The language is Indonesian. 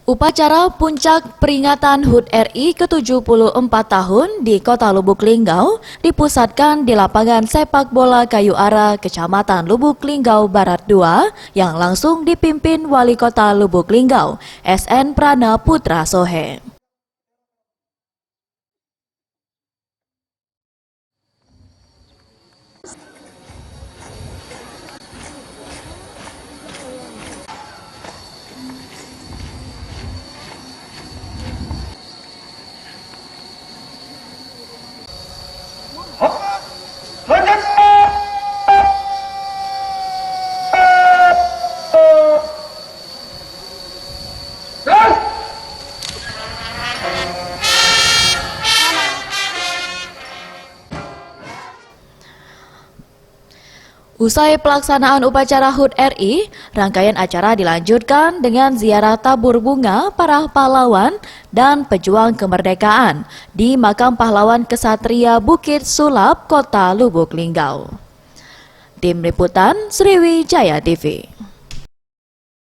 Upacara puncak peringatan HUT RI ke-74 tahun di Kota Lubuk Linggau dipusatkan di lapangan sepak bola Kayu Ara, Kecamatan Lubuk Linggau Barat 2 yang langsung dipimpin Wali Kota Lubuk Linggau, SN Prana Putra Sohe. Usai pelaksanaan upacara HUT RI, rangkaian acara dilanjutkan dengan ziarah tabur bunga para pahlawan dan pejuang kemerdekaan di Makam Pahlawan Kesatria Bukit Sulap, Kota Lubuk Linggau. Tim Liputan Sriwijaya TV.